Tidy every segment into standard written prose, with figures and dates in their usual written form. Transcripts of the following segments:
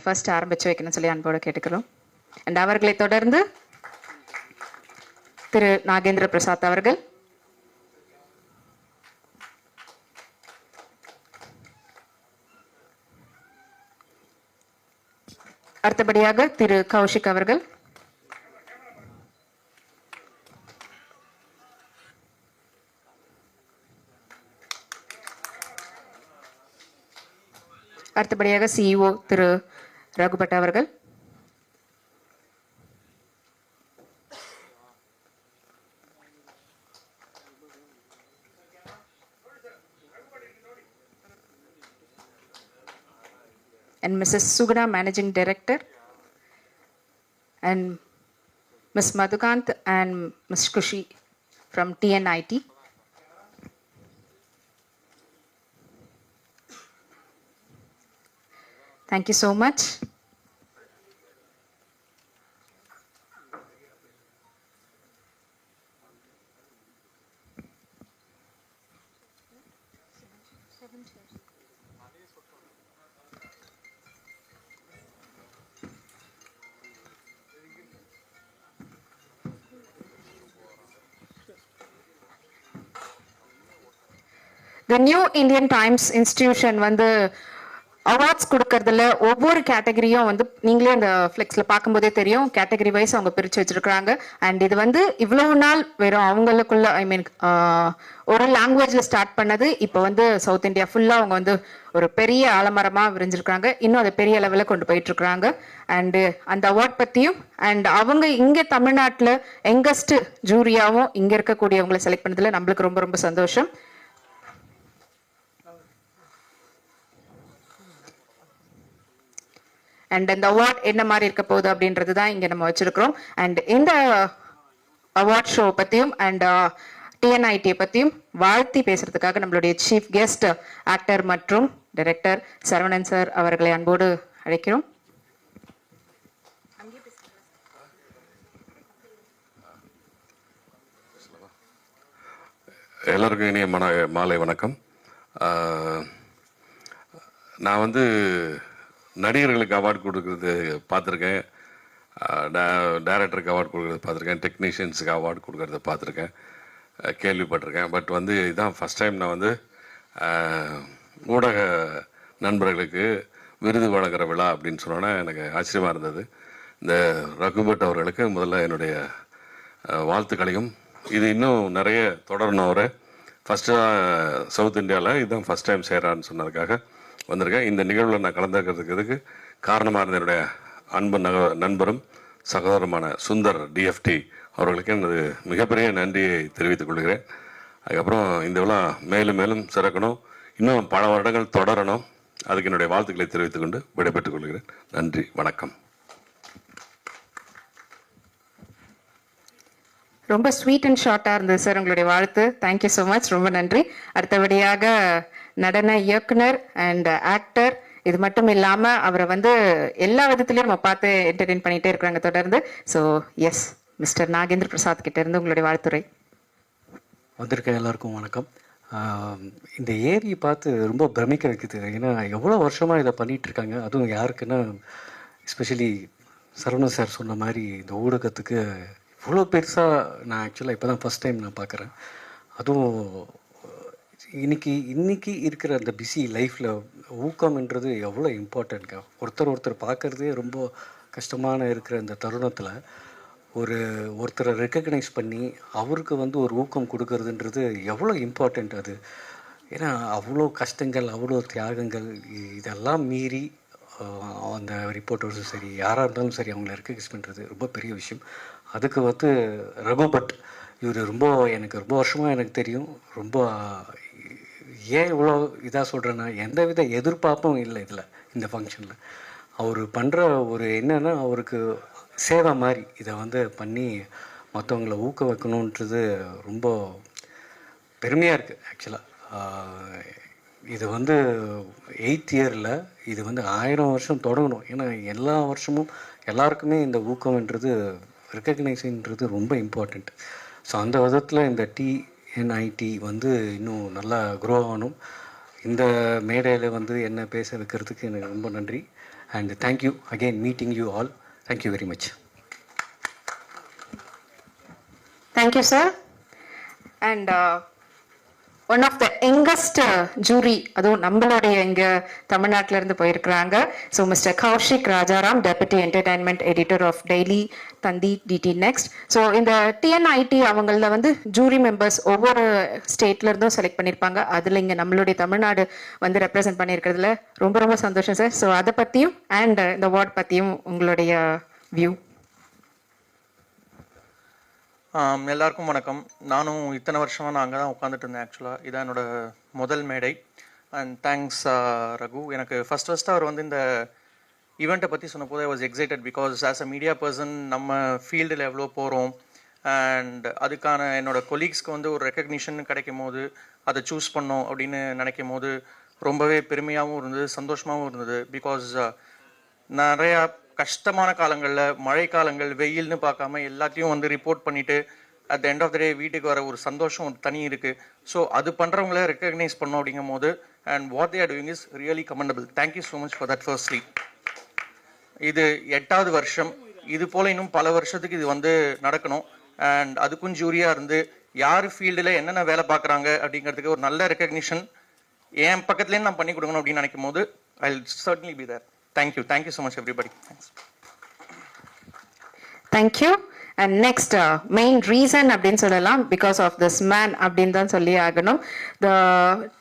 First ஆரம்பிச்சு வைக்கணும்னு சொல்லி அன்போடு கேட்டுக்கிறோம். அண்ட் அவர்களை தொடர்ந்து திரு நாகேந்திர பிரசாத் அவர்கள், அடுத்தபடியாக திரு கௌஷிக் அவர்கள், அடுத்தபடியாக சிஇஓ திரு ரகுபட் அவர்கள், and Mrs. Sugana, Managing Director, and Ms. Madhukant and Ms. Kushi from TNIT. Thank you so much. The New Indian Times Institution வந்து அவார்ட்ஸ் கொடுக்கறதுல ஒவ்வொரு கேட்டகரியும் வந்து நீங்களே அந்த ஃப்ளெக்ஸில் பார்க்கும்போதே தெரியும், கேட்டகரி வைஸ் அவங்க பிரித்து வச்சிருக்கிறாங்க. அண்ட் இது வந்து இவ்வளவு நாள் வெறும் அவங்களுக்குள்ள ஒரு லாங்குவேஜில் ஸ்டார்ட் பண்ணது இப்போ வந்து சவுத் இந்தியா ஃபுல்லாக அவங்க வந்து ஒரு பெரிய ஆலமரமாக விரிஞ்சிருக்கிறாங்க. இன்னும் அதை பெரிய லெவலில் கொண்டு போயிட்டுருக்குறாங்க. அண்டு அந்த அவார்ட் பற்றியும் அண்ட் அவங்க இங்கே தமிழ்நாட்டில் யங்கஸ்ட் ஜூரியாவும் இங்கே இருக்கக்கூடியவங்களை செலக்ட் பண்ணதில் நம்மளுக்கு ரொம்ப ரொம்ப சந்தோஷம். அண்ட் அந்த அவார்ட் என்ன மாதிரி இருக்க போகுது அப்படின்றது தான் இங்கே நம்ம வச்சிருக்கிறோம். அண்ட் இந்த அவார்ட் ஷோ பற்றியும் அண்ட் டிஎன்ஐடியை பற்றியும் வாழ்த்தி பேசுறதுக்காக நம்மளுடைய சீஃப் கெஸ்ட் ஆக்டர் மற்றும் டைரக்டர் சரவணன் சார் அவர்களை அன்போடு அழைக்கிறோம். எல்லாருக்கும் இனிய மாலை வணக்கம். நான் வந்து நடிகர்களுக்கு அவார்டு கொடுக்குறது பார்த்துருக்கேன், டைரக்டருக்கு அவார்டு கொடுக்குறது பார்த்துருக்கேன், டெக்னீஷியன்ஸுக்கு அவார்டு கொடுக்குறத பார்த்துருக்கேன், கேள்விப்பட்டிருக்கேன். பட் வந்து இதுதான் ஃபஸ்ட் டைம் நான் வந்து ஊடக நண்பர்களுக்கு விருது வழங்குகிற விழா அப்படின்னு சொன்னோன்னா எனக்கு ஆச்சரியமாக இருந்தது. இந்த ரகுபட் அவர்களுக்கு முதல்ல என்னுடைய வாழ்த்துக்களையும், இது இன்னும் நிறைய தொடரணும். அவரை ஃபஸ்ட்டு சவுத் இந்தியாவில் இதுதான் ஃபஸ்ட் டைம் செய்கிறான்னு சொன்னதுக்காக வந்திருக்கேன். இந்த நிகழ்வில் நான் கலந்துக்கிறதுக்கு காரணமாக இருந்த என்னுடைய அன்பு நண்பரும் சகோதரமான சுந்தர் டிஎஃப்டி அவர்களுக்கு எனது மிகப்பெரிய நன்றியை தெரிவித்துக் கொள்கிறேன். அதுக்கப்புறம் இந்த விழா மேலும் மேலும் சிறக்கணும், இன்னும் பல வருடங்கள் தொடரணும். அதுக்கு என்னுடைய வாழ்த்துக்களை தெரிவித்துக் கொண்டு விடைபெற்றுக் கொள்கிறேன். நன்றி, வணக்கம். ரொம்ப ஸ்வீட் அண்ட் ஷார்ட்டாக இருந்தது சார் உங்களுடைய வாழ்த்து. தேங்க்யூ ஸோ மச், ரொம்ப நன்றி. அடுத்தபடியாக நடன இயக்குனர் அண்ட் ஆக்டர், இது மட்டும் இல்லாமல் அவரை வந்து எல்லா விதத்துலையும் நம்ம பார்த்து என்டர்டெயின் பண்ணிகிட்டே இருக்கிறாங்க தொடர்ந்து. So yes, mister Nagendra Prasad கிட்ட இருந்து உங்களுடைய வாழ்த்துறை. வந்திருக்க எல்லாருக்கும் வணக்கம். இந்த ஏரியை பார்த்து ரொம்ப பிரமிக்க வைக்குது. ஏன்னா எவ்வளோ வருஷமாக இதை பண்ணிகிட்ருக்காங்க. அதுவும் யாருக்குன்னா எஸ்பெஷலி சரவணன் சார் சொன்ன மாதிரி இந்த ஊடகத்துக்கு இவ்வளோ பெருசாக நான் ஆக்சுவலாக இப்போ தான் ஃபஸ்ட் டைம் நான் பார்க்குறேன். அதுவும் இன்னைக்கு இருக்கிற அந்த பிஸி லைஃப்பில் ஊக்கம்ன்றது எவ்வளோ இம்பார்ட்டண்ட்ங்க. ஒருத்தர் பார்க்குறதே ரொம்ப கஷ்டமான இருக்கிற இந்த தருணத்தில் ஒருத்தரை ரெக்கக்னைஸ் பண்ணி அவருக்கு வந்து ஒரு ஊக்கம் கொடுக்கறதுன்றது எவ்வளோ இம்பார்ட்டண்ட் அது. ஏன்னா அவ்வளோ கஷ்டங்கள், அவ்வளோ தியாகங்கள், இதெல்லாம் மீறி அந்த ரிப்போர்ட்டர்ஸும் சரி, யாராக இருந்தாலும் சரி, அவங்கள ரெக்கக்னைஸ் பண்ணுறது ரொம்ப பெரிய விஷயம். அதுக்கு வந்து ரகுபட் இவர் எனக்கு ரொம்ப வருஷமாக எனக்கு தெரியும். ரொம்ப ஏன் இவ்வளோ இதாக சொல்கிறேன்னா, எந்தவித எதிர்பார்ப்பும் இல்லை இதில். இந்த ஃபங்க்ஷனில் அவர் பண்ணுற ஒரு என்னென்னா, அவருக்கு சேவை மாதிரி இதை வந்து பண்ணி மற்றவங்கள ஊக்க வைக்கணுன்றது ரொம்ப பெருமையாக இருக்குது. ஆக்சுவலாக இது வந்து 8th இயரில் இது வந்து 1000 வருஷம் தொடங்கணும். ஏன்னா எல்லா வருஷமும் எல்லாருக்குமே இந்த ஊக்கம்ன்றது, ரெக்கக்னைஸிங்கிறது ரொம்ப இம்பார்ட்டண்ட். ஸோ அந்த விதத்தில் இந்த டிஎன்ஐடி வந்து இன்னும் நல்லா க்ரோ ஆகணும். இந்த மேடையில் வந்து என்ன பேச வைக்கிறதுக்கு எனக்கு ரொம்ப நன்றி. And thank you again, meeting you all. Thank you very much. Thank you, sir. And one of the youngest jury, அதுவும் நம்மளுடைய இங்கே தமிழ்நாட்டில இருந்து போயிருக்கிறாங்க. So mister Kaushik Rajaram, deputy entertainment editor of Daily Thanthi DT Next. So இந்த டிஎன்ஐடி அவங்கள வந்து jury members ஒவ்வொரு ஸ்டேட்ல இருந்தும் செலக்ட் பண்ணியிருப்பாங்க. அதில் இங்கே நம்மளுடைய தமிழ்நாடு வந்து ரெப்ரசென்ட் பண்ணியிருக்கிறதுல ரொம்ப ரொம்ப சந்தோஷம் சார். ஸோ அதை பற்றியும் அண்ட் இந்த அவார்ட் பற்றியும் உங்களுடைய வியூ. எல்லாருக்கும் வணக்கம். நானும் இத்தனை வருஷமாக நான் அங்கே தான் உட்காந்துட்டு இருந்தேன். ஆக்சுவலாக இதான் என்னோட முதல் மேடை. And thanks Raghu. எனக்கு ஃபஸ்ட்டு அவர் வந்து இந்த ஈவெண்ட்டை பற்றி சொன்னபோது I was excited because as a media person நம்ம ஃபீல்டில் எவ்வளோ போகிறோம் அண்ட் அதுக்கான என்னோட கொலீக்ஸ்க்கு வந்து ஒரு ரெக்கக்னிஷன் கிடைக்கும் போது அதை சூஸ் பண்ணோம் அப்படின்னு நினைக்கும் போது ரொம்பவே பெருமையாகவும் இருந்தது, சந்தோஷமாகவும் இருந்தது. பிகாஸ் நிறையா கஷ்டமான காலங்களில், மழை காலங்கள், வெயில்னு பார்க்காம எல்லாத்தையும் வந்து ரிப்போர்ட் பண்ணிவிட்டு at the end of the day வீட்டுக்கு வர ஒரு சந்தோஷம் ஒரு தனி இருக்குது. ஸோ அது பண்ணுறவங்கள ரெக்கக்னைஸ் பண்ணோம் அப்படிங்கும் போது and what they are doing is really commendable. Thank you so much for that. Firstly இது 8வது வருஷம். இது போல் இன்னும் பல வருஷத்துக்கு இது வந்து நடக்கணும். அண்ட் அதுக்கும் ஜூரியாக இருந்து யார் ஃபீல்டில் என்னென்ன வேலை பார்க்குறாங்க அப்படிங்கிறதுக்கு ஒரு நல்ல ரெக்கக்னிஷன் என் பக்கத்துலேருந்து நான் பண்ணி கொடுக்கணும் அப்படின்னு நினைக்கும் போது I will certainly be there. Thank you. Thank you so much, everybody. Thanks. Thank you. And next, main reason அப்படின்னு சொல்லலாம், because of this man அப்படின்னு தான் சொல்லி ஆகணும். The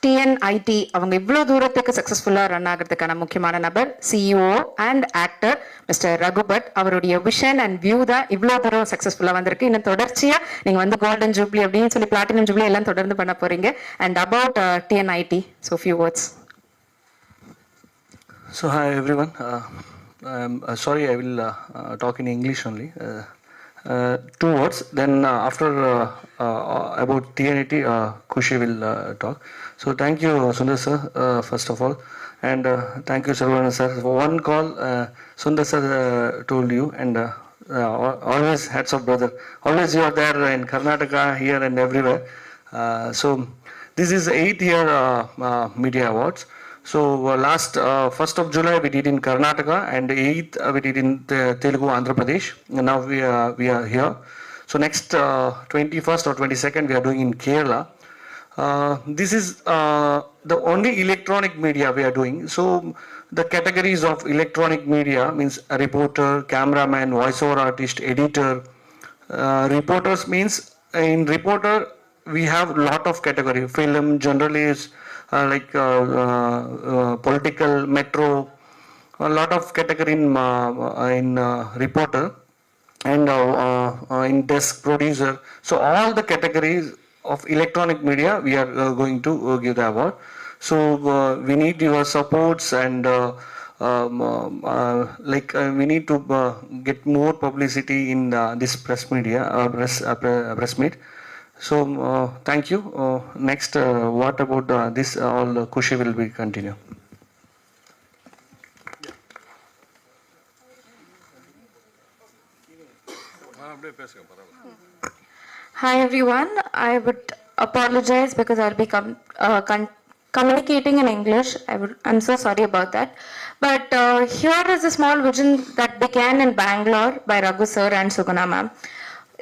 TNIT அவங்க இவ்வளோ தூரத்துக்கு சக்ஸஸ்ஃபுல்லாக ரன் ஆகிறதுக்கான முக்கியமான நபர் CEO அண்ட் ஆக்டர் மிஸ்டர் ரகுபட். அவருடைய விஷன் அண்ட் வியூ தான் இவ்வளோ தூரம் சக்ஸஸ்ஃபுல்லாக வந்திருக்கு. இன்னும் தொடர்ச்சியாக நீங்கள் வந்து கோல்டன் ஜூப்ளி அப்படின்னு சொல்லி பிளாட்டினம் ஜூப்ளி எல்லாம் தொடர்ந்து பண்ண போகிறீங்க. And about TNIT, so few words. So hi everyone. Sorry, I will talk in English only. 2 words. Then after about TNIT, Kushi will talk. So thank you, Sundar sir, first of all, and thank you, Sarvana sir. For one call, Sundar sir told you, and always hats off, brother. Always you are there in Karnataka, here and everywhere. So this is 8th year Media Awards. So last 1st of July we did in Karnataka, and 8th we did in Telugu, Andhra Pradesh. And now we are here. So next 21st or 22nd we are doing in Kerala. This is the only electronic media we are doing. So the categories of electronic media means a reporter, cameraman, voiceover artist, editor. Reporters means in reporter we have lot of category: film, journalist, like political, metro, a lot of category in reporter, and in desk producer. So all the categories of electronic media we are going to give the award. So we need your supports, and we need to get more publicity in this press media, press meet. So thank you. Next, what about this? All Kushi will be continue. Hi everyone. I would apologize because I'll be communicating in English. I'm so sorry about that. But here is a small vision that began in Bangalore by Raghu sir and Suguna ma'am.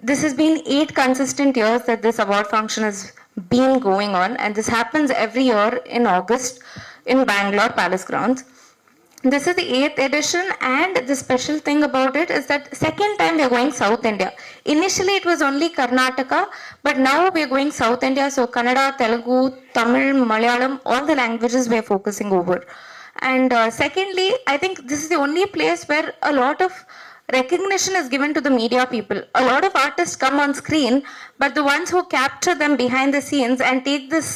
This has been 8 consistent years that this award function has been going on, and this happens every year in August in Bangalore Palace Grounds. This is the 8th edition, and the special thing about it is that second time we are going South India. Initially it was only Karnataka, but now we are going South India, so Kannada, Telugu, Tamil, Malayalam, all the languages we are focusing over. And secondly, I think this is the only place where a lot of recognition is given to the media people. A lot of artists come on screen, but the ones who capture them behind the scenes and take this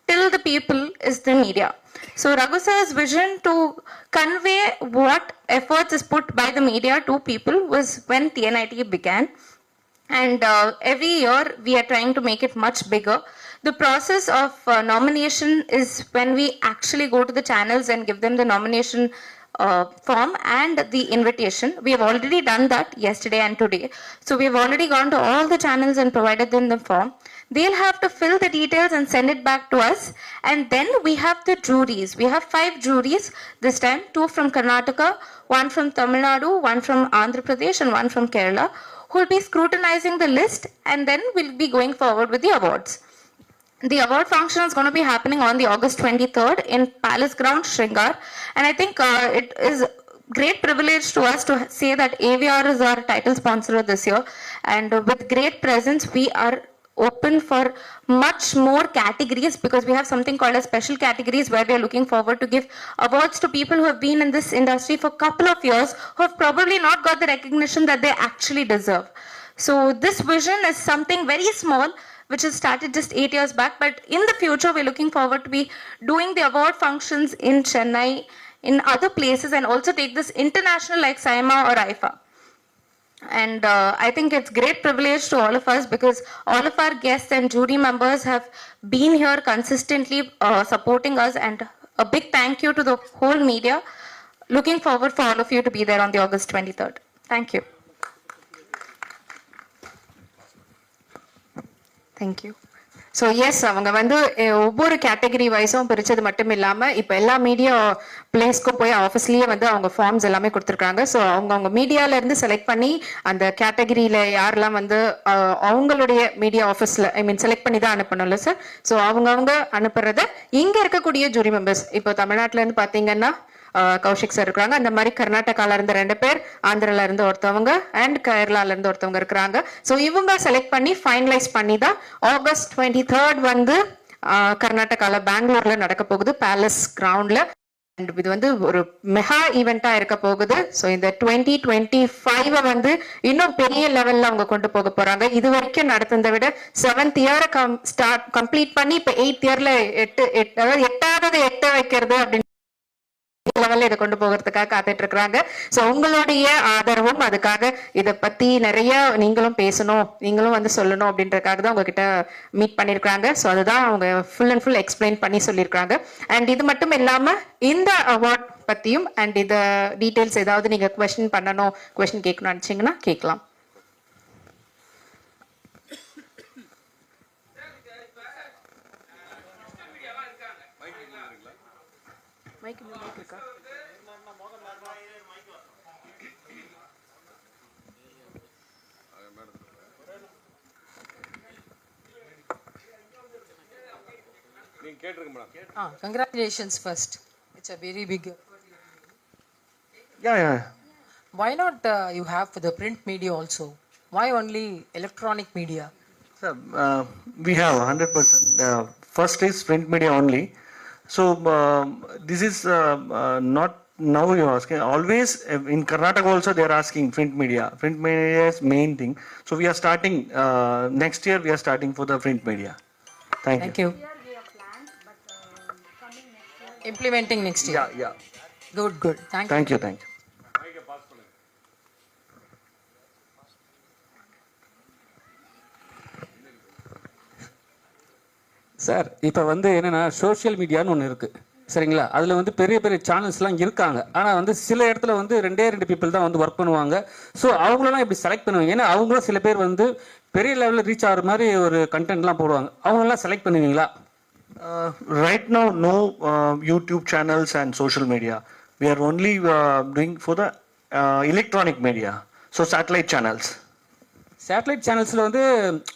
till the people is the media. So Raghu sir's vision to convey what efforts is put by the media to people was when TNIT began. And every year we are trying to make it much bigger. The process of nomination is when we actually go to the channels and give them the nomination form and the invitation. We have already done that yesterday and today. So we have already gone to all the channels and provided them the form. They'll have to fill the details and send it back to us. And then we have the juries. We have 5 juries this time, 2 from Karnataka, 1 from Tamil Nadu, 1 from Andhra Pradesh, and 1 from Kerala, who will be scrutinizing the list, and then we'll be going forward with the awards. The award function is going to be happening on the August 23rd in Palace Ground, Shringar. And I think it is great privilege to us to say that AVR is our title sponsor this year. And with great presence, we are open for much more categories, because we have something called as special categories, where we are looking forward to give awards to people who have been in this industry for a couple of years, who have probably not got the recognition that they actually deserve. So this vision is something very small, which has started just 8 years back. But in the future, we're looking forward to be doing the award functions in Chennai, in other places, and also take this international like SIMA or IFA. And I think it's great privilege to all of us, because all of our guests and jury members have been here consistently supporting us. And a big thank you to the whole media. Looking forward for all of you to be there on the August 23rd. Thank you. Thank you. So yes, அவங்க வந்து ஒவ்வொரு category வைஸும் பிரித்தது மட்டும் இல்லாமல் இப்போ எல்லா media பிளேஸ்க்கும் போய் ஆஃபீஸ்லேயே வந்து அவங்க ஃபார்ம்ஸ் எல்லாமே கொடுத்துருக்காங்க. ஸோ அவங்க மீடியாவிலேருந்து செலக்ட் பண்ணி அந்த கேட்டகரியில் யாரெல்லாம் வந்து அவங்களுடைய மீடியா ஆஃபீஸில் செலக்ட் பண்ணி தான் அனுப்பணும்ல சார். ஸோ அவங்கவுங்க அனுப்புறத இங்கே இருக்கக்கூடிய ஜூரி மெம்பர்ஸ், இப்போ தமிழ்நாட்டிலேருந்து பார்த்தீங்கன்னா கௌஷிக் சார் இருக்கிறாங்க. அந்த மாதிரி கர்நாடகால இருந்து 2 பேர், ஆந்திரால இருந்து ஒருத்தவங்க, அண்ட் கேரளால இருந்து ஒருத்தவங்க இருக்கிறாங்க. ஸோ இவங்க செலக்ட் பண்ணி ஃபைனலைஸ் பண்ணி தான் August 23rd வந்து கர்நாடகால பெங்களூர்ல நடக்க போகுது, பேலஸ் கிரவுண்ட்ல. அண்ட் இது வந்து ஒரு மெகா ஈவெண்டா இருக்க போகுது. ஸோ இந்த 2025 வந்து இன்னும் பெரிய லெவல்ல அவங்க கொண்டு போக போறாங்க. இது வரைக்கும் நடந்ததை விட 7th இயரை கம்ப்ளீட் பண்ணி இப்ப 8th இயர்ல 8வது 8 வைக்கிறது அப்படின்னு லெவல்ல இதை கொண்டு போகிறதுக்காக காத்துட்டு இருக்கிறாங்க. ஸோ உங்களுடைய ஆதரவும் அதுக்காக இதை பத்தி நிறைய நீங்களும் பேசணும், நீங்களும் வந்து சொல்லணும் அப்படின்றதுக்காக தான் உங்ககிட்ட மீட் பண்ணியிருக்காங்க. ஸோ அதுதான் அவங்க ஃபுல் அண்ட் ஃபுல் எக்ஸ்பிளைன் பண்ணி சொல்லியிருக்காங்க. அண்ட் இது மட்டும் இல்லாம இந்த அவார்ட் பத்தியும் அண்ட் இந்த டீட்டெயில்ஸ் ஏதாவது நீங்க கொஸ்டின் பண்ணணும், கொஸ்டின் கேட்கணும்னு நினைச்சீங்கன்னா கேட்கலாம். Congratulations first. It's a very big. Yeah. Why not you have for the print media also? Why only electronic media? Sir, we have 100%. First is print media only. So this is not now you're asking. Always in Karnataka also they are asking print media. Print media is main thing. So we are starting next year. We are starting for the print media. Thank you. Implementing next year. Yeah. Good. Thank you. Sir, இப்போ வந்து என்னென்னா social மீடியான்னு ஒன்று இருக்குது, சரிங்களா? அதில் வந்து பெரிய பெரிய சேனல்ஸ்லாம் இருக்காங்க. ஆனால் வந்து சில இடத்துல வந்து 2 பீப்புள் தான் வந்து ஒர்க் பண்ணுவாங்க. ஸோ அவங்களெல்லாம் இப்படி செலக்ட் பண்ணுவாங்க. ஏன்னா அவங்களும் சில பேர் வந்து பெரிய லெவலில் ரீச் ஆகிற மாதிரி ஒரு கண்டென்ட்லாம் போடுவாங்க. அவங்களெல்லாம் செலக்ட் பண்ணுவீங்களா? Right now, no YouTube channels and social media. We are only doing for the electronic media. So satellite channels. Satellite சேனல்ஸில் வந்து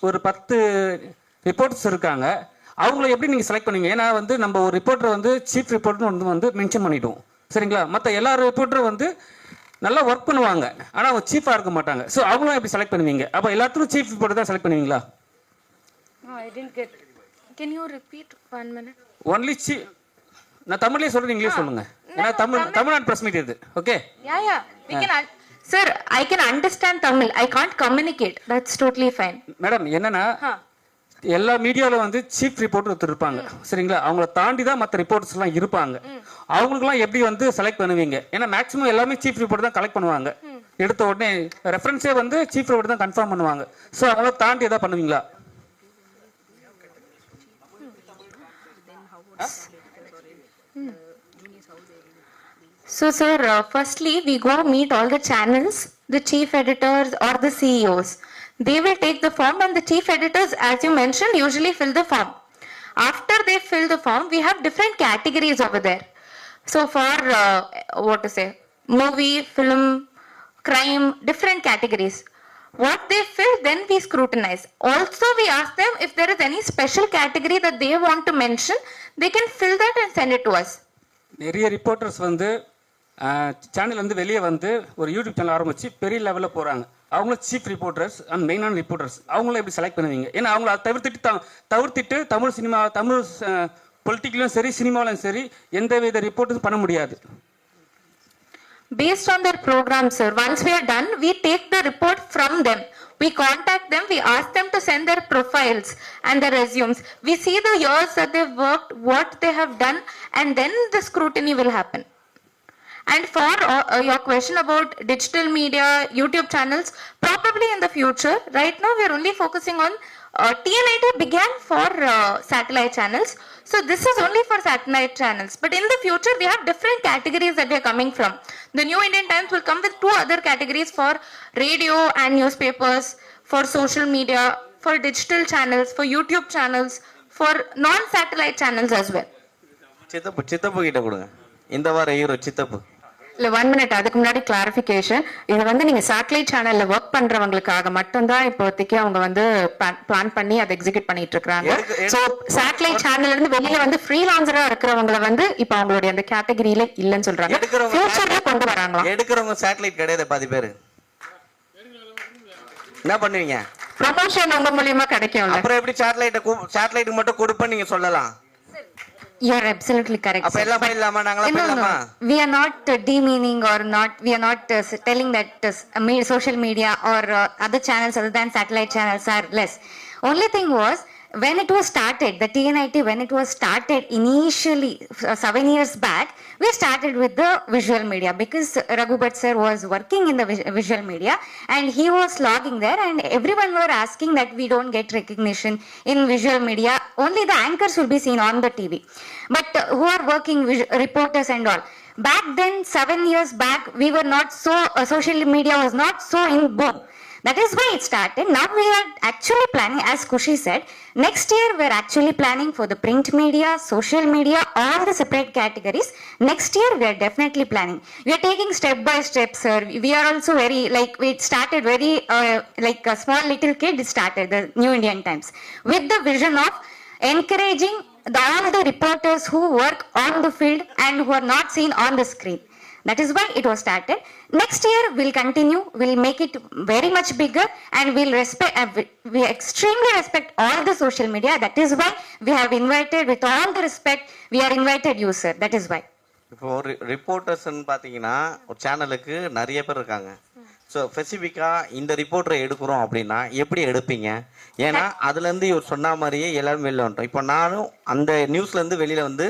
ஒரு 10 ரிப்போர்ட்டர்ஸ் இருக்காங்க. அவங்கள எப்படி நீங்கள் செலக்ட் பண்ணுவீங்க? ஏன்னா வந்து நம்ம ஒரு ரிப்போர்ட்டரை வந்து சீஃப் ரிப்போர்ட்னு வந்து மென்ஷன் பண்ணிவிடுவோம், சரிங்களா? மற்ற எல்லா ரிப்போர்ட்டரும் வந்து நல்லா ஒர்க் பண்ணுவாங்க, ஆனால் அவங்க சீஃபாக இருக்க மாட்டாங்க. ஸோ அவங்களும் எப்படி செலக்ட் பண்ணுவீங்க? அப்போ எல்லாத்துக்கும் சீஃப் ரிப்போர்ட்டர் தான் செலக்ட் பண்ணுவீங்களா? I didn't get. Can you repeat 1 minute? Only நான் தமிழ்லேயே சொல்கிறேன், நீங்களே சொல்லுங்க. ஏன்னா தமிழ்நாடு ப்ரெஸ் மீட் இது. Okay. Yeah. We can. Sir, I can understand Tamil. I can't communicate. That's totally fine. Madam, என்னன்னா எல்லா மீடியாவில் வந்து சீஃப் ரிப்போர்ட்டர் ஒருத்தர் இருப்பாங்க, சரிங்களா? அவங்கள தாண்டி தான் மற்ற ரிப்போர்ட்டர்ஸ்லாம் இருப்பாங்க. அவங்களுக்குலாம் எப்படி வந்து செலக்ட் பண்ணுவீங்க? ஏன்னா மேக்ஸிமம் எல்லாமே சீஃப் ரிப்போர்ட் தான் கலெக்ட் பண்ணுவாங்க. எடுத்த உடனே ரெஃபரன்ஸே வந்து சீஃப் ரிப்போர்ட் தான் கன்ஃபார்ம் பண்ணுவாங்க. ஸோ அவங்கள தாண்டி எதாவது பண்ணுவீங்களா? So, sir, firstly, we go meet all the channels, the chief editors or the CEOs. They will take the form, and the chief editors, as you mentioned, usually fill the form. After they fill the form, we have different categories over there. So, for what to say, movie, film, crime, different categories. What they fill, then we scrutinize. Also, we ask them if there is any special category that they want to mention, they can fill that and send it to us. நிறைய reporters வந்து channel வந்து வெளியே வந்து ஒரு YouTube channel ஆரம்பிச்சு பெரிய லெவலில் போகிறாங்க. அவங்களும் சீஃப் ரிப்போர்ட்டர்ஸ் அண்ட் மெயினான ரிப்போர்ட்டர்ஸ். அவங்களும் எப்படி செலக்ட் பண்ணுவீங்க? ஏன்னா அவங்கள தவிர்த்துட்டு தமிழ் சினிமா, தமிழ் பொலிட்டிக்கலும் சரி, சினிமாவிலும் சரி, எந்த வித ரிப்போர்ட்டும் பண்ண முடியாது. Based on their program, sir, once we are done, we take the report from them. We contact them, we ask them to send their profiles and their resumes. We see the years that they've worked, what they have done, and then the scrutiny will happen. And for your question about digital media, YouTube channels, probably in the future, right now we are only focusing on TNIT began for satellite channels. So this is only for satellite channels. But in the future, we have different categories that we are coming from. The New Indian Times will come with 2 other categories for radio and newspapers, for social media, for digital channels, for YouTube channels, for non-satellite channels as well. சித்தப்பு கிட்ட கொடுங்க. இந்த வார hero சித்தப்பு. இல்ல 1 minute, அதுக்கு முன்னாடி clarification. இது வந்து நீங்க சேட்டலைட் சேனல்ல ஒர்க் பண்றவங்களுக்காக மட்டும்தான் இப்போதைக்கு அவங்க வந்து பிளான் பண்ணி அதை எக்ஸிக்யூட் பண்ணிட்டு இருக்காங்க. சோ சேட்டலைட் சேனல்ல இருந்து வெளியில வந்து ஃப்ரீலான்சரா இருக்கிறவங்க வந்து இப்ப அவங்களுடைய அந்த கேட்டகரியில இல்லன்னு சொல்றாங்க. ஃபியூச்சர்ல கொண்டு வராங்களா? எடுக்கிறவங்க சேட்டலைட் கிடையாது பாதி பேர். என்ன பண்ணுவீங்க? ப்ரமோஷன் உங்க மூலமா கிடைக்கும்ல. அப்புறம் எப்படி சேட்டலைட் மட்டும் கொடுப்பேன்னு நீங்க சொல்லலாம்? You are absolutely correct. அப்ப எல்லாம் போயிடலாமா? நாங்களாம் போயிடலாமா? We are not demeaning or not, we are not telling that social media or other channels other than satellite channels are less. Only thing was, when it was started, the TNIT, when it was started initially 7 years back, we started with the visual media because Raghu Bhatt sir was working in the visual media and he was logging there, and everyone were asking that we don't get recognition in visual media. Only the anchors will be seen on the TV. But who are working reporters and all. Back then, 7 years back, we were not so, social media was not so in boom. That is why it started. Now we are actually planning, as Kushi said, next year we are actually planning for the print media, social media, all the separate categories. Next year we are definitely planning. We are taking step by step, sir. We are also very, like, we started very, like a small little kid started the New Indian Times with the vision of encouraging all the reporters who work on the field and who are not seen on the screen. That is why it was started. Next year we'll continue, we'll make it very much bigger, and we'll respect, we extremely respect all the social media. That is why we have invited, with all the respect, we are invited you, sir. That is why. இப்போ ரிப்போர்ட்டர்ஸ்ன்னு பார்த்தீங்கன்னா ஒரு சேனலுக்கு நிறைய பேர் இருக்காங்க. So ஸ்பெசிஃபிக்காக இந்த ரிப்போர்ட்டரை எடுக்கிறோம் அப்படின்னா எப்படி எடுப்பீங்க? ஏன்னா அதுலேருந்து இவர் சொன்ன மாதிரியே எல்லாரும் வெளில வந்துட்டோம். இப்போ நானும் அந்த நியூஸ்லேருந்து வெளியில் வந்து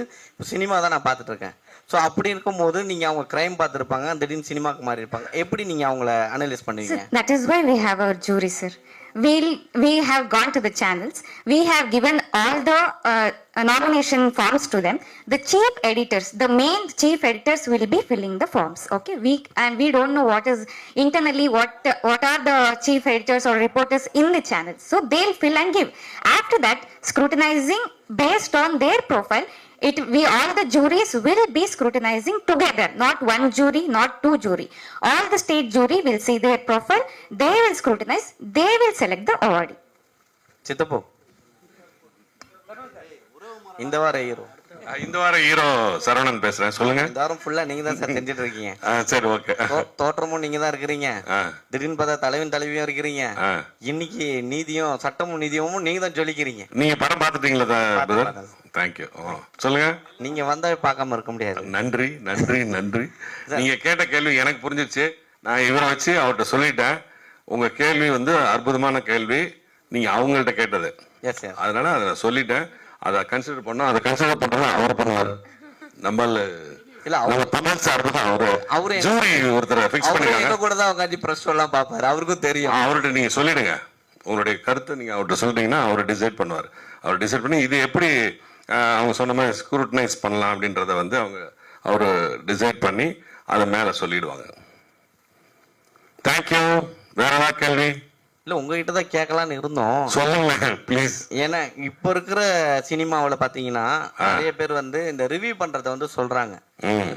சினிமா தான் நான் பார்த்துட்டு இருக்கேன். ஸோ அப்படி இருக்கும்போது நீங்கள் அவங்க கிரைம் பார்த்துருப்பாங்க, திடீர்னு சினிமாவுக்கு மாறி இருப்பாங்க. எப்படி நீங்கள் அவங்கள அனலைஸ் பண்ணுவீங்க? That is why we have our jury, sir. We have gone to the channels. We have given all the nomination forms to them. The chief editors, the main chief editors will be filling the forms. Okay, we don't know what is internally what are the chief editors or reporters in the channels. So they'll fill and give. After that, scrutinizing based on their profile. We all the juries will be scrutinizing together, not one jury, not 2 jury. All the state jury will see their profile, they will scrutinize, they will select the awardee. சித்தப்போ இந்த வார hero. இந்த வாரம் hero Saravanan பேசுறேன். சொல்லுங்க. இந்த வாரம் ஃபுல்லா நீங்க தான் சார் செஞ்சுட்டு இருக்கீங்க. சரி, ஓகே. தோற்றமும் நீங்க தான் இருக்கிறீங்க. திடீர்னு பார்த்தா தலைவியும் இருக்கிறீங்க. இன்னைக்கு நீதியும் சட்டமும் நீதியும் நீங்க தான் சொல்லிக்கிறீங்க. நீங்க படம் பார்த்துட்டீங்களா? தேங்க்யூ. சொல்லுங்க. நீங்க வந்தா பார்க்காம இருக்க முடியாது. நன்றி நன்றி நன்றி. நீங்க கேட்ட கேள்வி எனக்கு புரிஞ்சிச்சு. நான் இவரை வச்சு அவர்கிட்ட சொல்லிட்டேன். உங்க கேள்வி வந்து அற்புதமான கேள்வி. நீங்க அவங்கள்ட்ட கேட்டது. அதனால அதை சொல்லிட்டேன். அதை கன்சிடர் பண்ணோம். அதை கன்சிடர் பண்றது அவர் பண்ணுவார். நம்மள தமிழ் சார் தான் அவரு ஜூரி ஒருத்தர் ஃபிக்ஸ் பண்ணிருக்காங்க. கூட தான் உட்காந்து பிரஸ் எல்லாம் பாப்பாரு. அவருக்கும் தெரியும். அவர்கிட்ட நீங்க சொல்லிடுங்க. உங்களுடைய கருத்தை நீங்க அவர்கிட்ட சொல்லிட்டீங்கன்னா அவர் டிசைட் பண்ணுவார். அவர் டிசைட் பண்ணி இது எப்படி அவங்க சொன்ன மாதிரி ஸ்க்ரூட்டனைஸ் பண்ணலாம் அப்படின்றத வந்து அவர் டிசைட் பண்ணி அதை மேலே சொல்லிடுவாங்க. தேங்க்யூ. வேற ஏதாவது கேள்வி? இல்லை உங்ககிட்ட தான் கேட்கலான்னு இருந்தோம். சொல்லுங்க ப்ளீஸ். ஏன்னா இப்போ இருக்கிற சினிமாவில் பார்த்தீங்கன்னா நிறைய பேர் வந்து இந்த ரிவ்யூ பண்ணுறத வந்து சொல்கிறாங்க,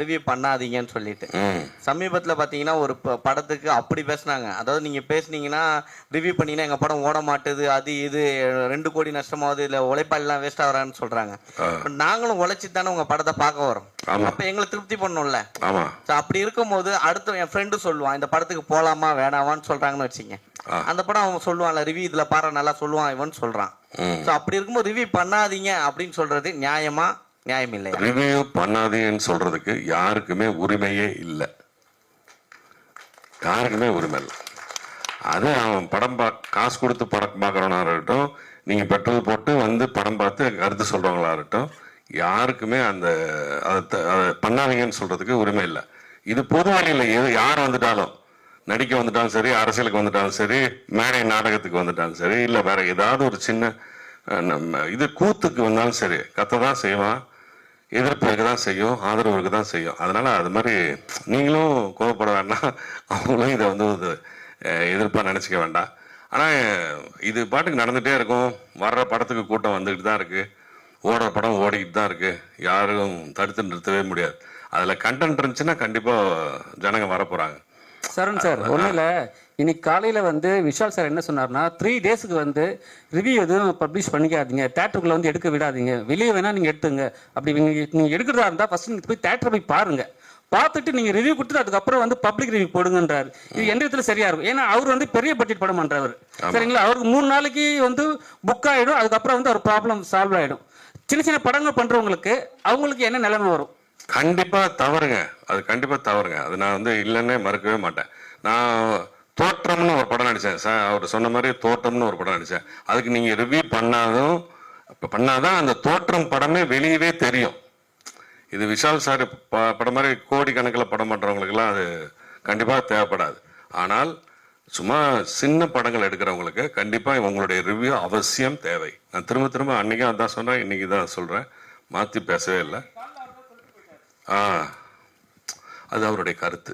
ரிவ்யூ பண்ணாதீங்கன்னு சொல்லிட்டு. சமீபத்தில் பார்த்தீங்கன்னா ஒரு படத்துக்கு அப்படி பேசுனாங்க. அதாவது நீங்கள் பேசுனீங்கன்னா ரிவ்யூ பண்ணீங்கன்னா எங்கள் படம் ஓட மாட்டுது, அது இது 2 கோடி நஷ்டமாகுது, இல்லை உழைப்பாளிலாம் வேஸ்ட் ஆகிறான்னு சொல்கிறாங்க. நாங்களும் உழைச்சி தானே உங்கள் படத்தை பார்க்க வரோம். அப்போ எங்களை திருப்தி பண்ணணும்ல. அப்படி இருக்கும்போது அடுத்து என் ஃப்ரெண்டு சொல்லுவான் இந்த படத்துக்கு போகலாமா வேணாமான்னு சொல்கிறாங்கன்னு வச்சுங்க. அந்த படம் அவன் சொல்லுவான்ல ரிவ்யூ இதில் பாரு நல்லா சொல்லுவான் இவன் சொல்கிறான். ஸோ அப்படி இருக்கும்போது ரிவ்யூ பண்ணாதீங்க அப்படின்னு சொல்றது நியாயமா நியாயம் இல்லையா? ரிவ்யூ பண்ணாதீங்கன்னு சொல்றதுக்கு யாருக்குமே உரிமையே இல்லை. யாருக்குமே உரிமை இல்லை. அது அவன் படம் காசு கொடுத்து படம் பார்க்குறவனா இருக்கட்டும், நீங்கள் பெட்ரோல் போட்டு வந்து படம் பார்த்து கருத்து சொல்கிறவங்களா இருக்கட்டும், யாருக்குமே அந்த அதை பண்ணாதீங்கன்னு சொல்கிறதுக்கு உரிமை இல்லை. இது பொது வழியில் யார் வந்துட்டாலும், நடிக்க வந்துட்டாலும் சரி, அரசியலுக்கு வந்துட்டாலும் சரி, மேடை நாடகத்துக்கு வந்துட்டாலும் சரி, இல்லை வேற ஏதாவது ஒரு சின்ன இது கூத்துக்கு வந்தாலும் சரி, கத்த தான் செய்வான், எதிர்ப்பு இருக்க தான் செய்யும், ஆதரவு இருக்க தான் செய்யும். அதனால அது மாதிரி நீங்களும் கோவப்பட வேண்டாம், அவங்களும் இதை வந்து ஒரு எதிர்ப்பாக நினச்சிக்க வேண்டாம். ஆனால் இது பாட்டுக்கு நடந்துகிட்டே இருக்கும். வர்ற படத்துக்கு கூட்டம் வந்துக்கிட்டு தான் இருக்குது, ஓடுற படம் ஓடிக்கிட்டு தான் இருக்குது, யாரும் தடுத்து நிறுத்தவே முடியாது. அதில் கண்டென்ட் இருந்துச்சுன்னா கண்டிப்பாக ஜனங்க வரப்போகிறாங்க. சரண் சார், ஒன்றும் இல்லை, இன்னைக்கு காலையில் வந்து விஷால் சார் என்ன சொன்னார்னா 3 டேஸுக்கு வந்து ரிவ்யூ எதுவும் பப்ளிஷ் பண்ணிக்காதீங்க, தேட்டருக்குள்ளே வந்து எடுக்க விடாதீங்க, வெளியே வேணால் நீங்கள் எடுத்துங்க. அப்படி நீங்கள் எடுக்கிறதா இருந்தால் ஃபஸ்ட்டு நீங்கள் போய் தேட்டரை போய் பாருங்கள், பார்த்துட்டு நீங்கள் ரிவ்யூ கொடுத்துட்டு அதுக்கப்புறம் வந்து பப்ளிக் ரிவ்யூ போடுங்கன்றாரு. இது எந்த விதத்தில் சரியா இருக்கும்? ஏன்னா அவர் வந்து பெரிய பட்ஜெட் படம் பண்ணுறவர், சரிங்களா? அவருக்கு 3 நாளைக்கு வந்து புக் ஆகிடும், அதுக்கப்புறம் வந்து அவர் ப்ராப்ளம் சால்வ் ஆகிடும். சின்ன சின்ன படங்கள் பண்ணுறவங்களுக்கு அவங்களுக்கு என்ன நிலைமை வரும்? கண்டிப்பா தவறுங்க, அது கண்டிப்பா தவறுங்க. அது நான் வந்து இல்லைன்னே மறுக்கவே மாட்டேன். நான் தோற்றம்னு ஒரு படம் நடித்தேன் சார், அவர் சொன்ன மாதிரி தோற்றம்னு ஒரு படம் நடித்தேன். அதுக்கு நீங்கள் ரிவ்யூ பண்ணாதான் அந்த தோற்றம் படமே வெளியவே தெரியும். இது விஷால் சார் படம் மாதிரி கோடிக்கணக்கில் படம் பண்ணுறவங்களுக்குலாம் அது கண்டிப்பாக தேவைப்படாது. ஆனால் சும்மா சின்ன படங்கள் எடுக்கிறவங்களுக்கு கண்டிப்பாக உங்களுடைய ரிவ்யூ அவசியம் தேவை. நான் திரும்ப திரும்ப அன்றைக்கும் அதான் சொன்னேன், இன்றைக்கி தான் சொல்கிறேன், மாற்றி பேசவே இல்லை. அது அவருடைய கருத்து.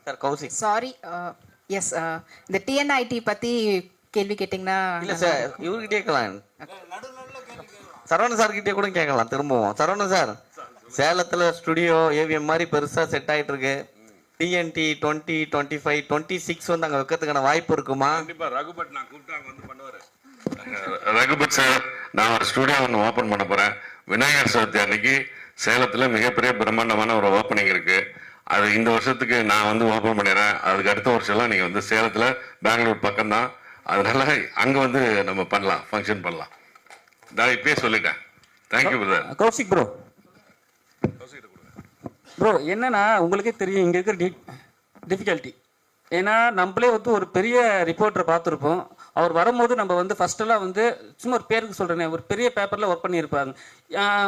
சார் கௌசிக், சாரி, எஸ், இந்த டிஎன்ஐடி பத்தி கேள்வி கேட்டிங்கன்னா இல்ல சார் இவர்கிட்ட கேட்கலாம், சரவணன் சார் கிட்டே கூட கேட்கலாம் திரும்பவும். சரவணன் சார், சேலத்துல ஸ்டுடியோ ஏவிஎம் மாதிரி பெருசா செட் ஆயிட்டு இருக்கு. டிஎன்டி 2025 26 வந்து அங்க வைக்கிறதுக்கான வாய்ப்பு இருக்குமா? கண்டிப்பா ரகுபட் நான் கூப்பிட்டு அங்க வந்து பண்ணுவாரு. ரகுபட் சார், நான் ஒரு ஸ்டுடியோ ஒன்று ஓப்பன் பண்ண போறேன். விநாயகர் சதுர்த்தி அன்னைக்கு சேலத்தில் மிகப்பெரிய பிரம்மாண்டமான ஒரு ஓப்பனிங் இருக்கு. அது இந்த வருஷத்துக்கு நான் வந்து ஓப்பன் பண்ணிடுறேன். அதுக்கு அடுத்த வருஷம்லாம் நீங்கள் வந்து சேலத்தில் பெங்களூர் பக்கம்தான், அதனால அங்கே வந்து நம்ம பண்ணலாம், ஃபங்க்ஷன் பண்ணலாம். நான் இப்பயே சொல்லிட்டேன். Thank you brother. கௌசிக் ப்ரோ, என்னன்னா உங்களுக்கே தெரியும் இங்கே இருக்கிற டிஃபிகல்ட்டி. ஏன்னா நம்மளே வந்து ஒரு பெரிய ரிப்போர்ட்டரை பார்த்துருப்போம். அவர் வரும்போது நம்ம வந்து ஃபஸ்ட்டெல்லாம் வந்து சும்மா ஒரு பேருக்கு சொல்கிறேனே, ஒரு பெரிய பேப்பரில் ஒர்க் பண்ணியிருப்பாங்க.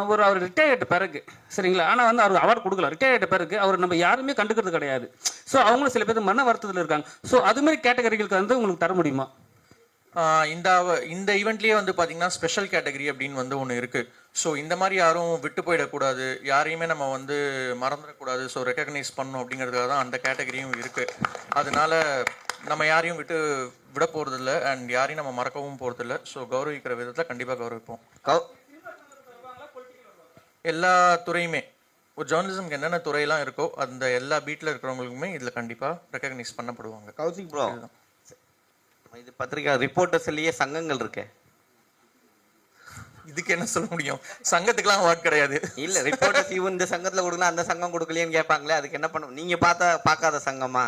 அவர் ரிட்டையர் ஆகிட்ட பிறகு, சரிங்களா? ஆனால் வந்து அவர் அவார்டு கொடுக்கல. ரிட்டையர் ஆகிட்ட பிறகு அவர் நம்ம யாருமே கண்டுக்கிறது கிடையாது. ஸோ அவங்களும் சில பேர் மன வருத்தத்தில் இருக்காங்க. ஸோ அதுமாதிரி கேட்டகரிகளுக்கு வந்து உங்களுக்கு தர முடியுமா? இந்த ஈவெண்ட்லேயே வந்து பார்த்தீங்கன்னா ஸ்பெஷல் கேட்டகரி அப்படின்னு வந்து ஒன்று இருக்குது. ஸோ இந்த மாதிரி யாரும் விட்டு போயிடக்கூடாது, யாரையுமே நம்ம வந்து மறந்துடக்கூடாது. ஸோ ரெக்கக்னைஸ் பண்ணணும் அப்படிங்கிறதுக்காக தான் அந்த கேட்டகரியும் இருக்குது. அதனால நம்ம யாரையும் விட போகிறதில்ல அண்ட் யாரையும் நம்ம மறக்கவும் போகிறதில்ல. ஸோ கௌரவிக்கிற விதத்தில் கண்டிப்பாக கௌரவிப்போம். எல்லா துறையுமே, ஒரு ஜேர்னலிசம்க்கு என்னென்ன துறையெல்லாம் இருக்கோ அந்த எல்லா பீட்டில் இருக்கிறவங்களுக்குமே இதில் கண்டிப்பாக ரெக்கக்னைஸ் பண்ணப்படுவாங்க. கௌசிக் ப்ரோ, இது பத்திரிகை ரிப்போர்ட்டர்ஸ்லயே சங்கங்கள் இருக்கு, இதுக்கு என்ன சொல்ல முடியும்? சங்கத்துக்குலாம் அவார்ட் கிடையாது. இல்ல ரிப்போர்ட்டர்ஸ் இவன் இந்த சங்கத்துல கொடுக்கலாம் அந்த சங்கம் கொடுக்கலையேன்னு கேட்பாங்களே, அதுக்கு என்ன பண்ணும்? நீங்க பார்க்காத சங்கமா?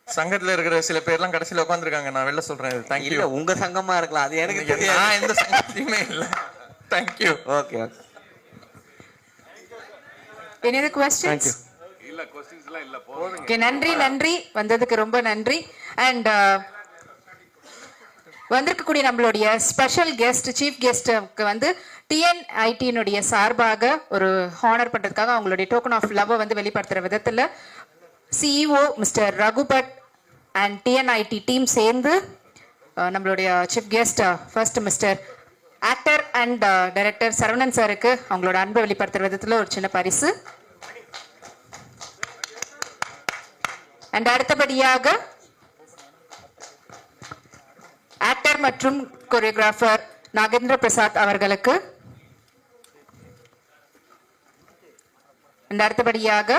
சங்கத்துல இருக்கிற சில பேர்லாம் கடைசியில் உட்காந்துருக்காங்க, நான் வெளில சொல்றேன். தேங்க்யூ. உங்க சங்கமா இருக்கலாம், அது எனக்கு தெரியாது. நான் எந்த சங்கத்தையுமே இல்லை. Thank you. Okay okay. Any other questions? இல்ல क्वेश्चंसலாம் இல்ல, போதுங்க. ஓகே, நன்றி வந்ததுக்கு ரொம்ப நன்றி. அண்ட் வந்திருக்கக்கூடிய நம்மளுடைய ஸ்பெஷல் கெஸ்ட், சீஃப் கெஸ்ட்டுக்கு வந்து டிஎன்ஐடியினுடைய சார்பாக ஒரு ஹானர் பண்ணுறதுக்காக அவங்களுடைய டோக்கன் ஆஃப் லவ்வை வந்து வெளிப்படுத்துகிற விதத்தில் சிஇஓ மிஸ்டர் ரகுபட் அண்ட் டிஎன்ஐடி டீம் சேர்ந்து நம்மளுடைய chief guest first mister actor and director Saravanan சாருக்கு அவங்களோட அன்பை வெளிப்படுத்துகிற விதத்தில் ஒரு சின்ன பரிசு. அண்ட் அடுத்தபடியாக ஆக்டர் மற்றும் கொரியோகிராஃபர் நாகேந்திர பிரசாத் அவர்களுக்கு. அண்ட் அடுத்தபடியாக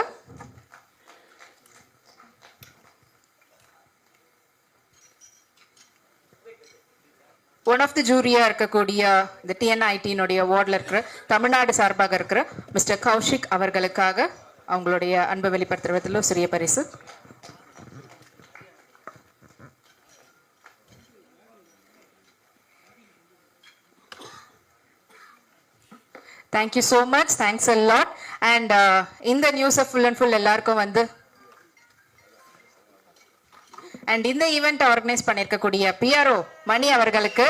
ஒன் ஆஃப் தி ஜூரியா இருக்கக்கூடிய இந்த டிஎன்ஐடியினுடைய அவார்டில் இருக்கிற தமிழ்நாடு சார்பாக இருக்கிற மிஸ்டர் கௌஷிக் அவர்களுக்காக அவங்களுடைய அன்பை வெளிப்படுத்துவதில் சிறிய பரிசு. Thank you so much, thanks a lot. And இந்த நியூஸை ஃபுல் அண்ட் ஃபுல் எல்லாருக்கும் வந்து அண்ட் இந்த ஈவெண்ட் ஆர்கனைஸ் பண்ணியிருக்கக்கூடிய பிஆர்ஓ மணி அவர்களுக்கு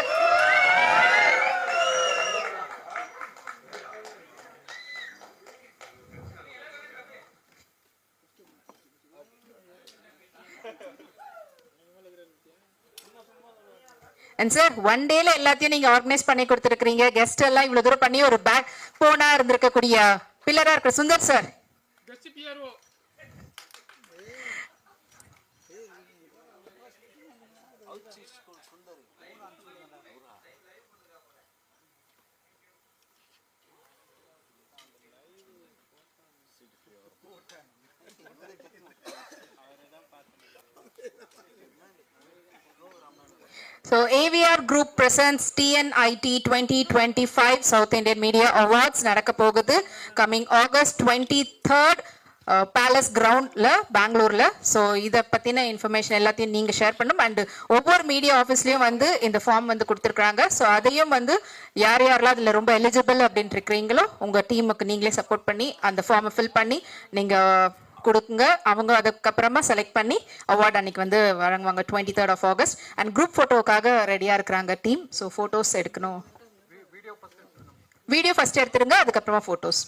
அண்ட் சார் ஒன் டேல எல்லாத்தையும் நீங்க ஆர்கனைஸ் பண்ணி கொடுத்துருக்கீங்க. கெஸ்ட் எல்லாம் இவ்வளவு தூரம் பண்ணி ஒரு பேக் போனா இருந்திருக்கக்கூடிய பில்லரா இருக்கிற Sundar sir. So AVR Group presents TNIT 2025 South Indian Media Awards நடக்க போகுது coming August 23rd பேலஸ் கிரவுண்ட்ல பெங்களூர்ல. ஸோ இதை பத்தின இன்ஃபர்மேஷன் எல்லாத்தையும் நீங்க ஷேர் பண்ணும். அண்ட் ஒவ்வொரு மீடியா ஆஃபீஸ்லயும் வந்து இந்த ஃபார்ம் வந்து கொடுத்துருக்காங்க. ஸோ அதையும் வந்து யார் யாரெல்லாம் அதுல ரொம்ப எலிஜிபிள் அப்படின்னு இருக்கிறீங்களோ உங்க டீமுக்கு நீங்களே சப்போர்ட் பண்ணி அந்த ஃபார்மை ஃபில் பண்ணி நீங்க கொடுங்க. அவங்க அதுக்கப்புறமா செலக்ட் பண்ணி அவார்டு அன்னைக்கு வந்து வழங்குவாங்க 23rd of August. And group ஃபோட்டோக்காக ரெடியாக இருக்கிறாங்க டீம். ஸோ ஃபோட்டோஸ் எடுக்கணும். வீடியோ ஃபர்ஸ்ட் எடுத்துருங்க, அதுக்கப்புறமா ஃபோட்டோஸ்.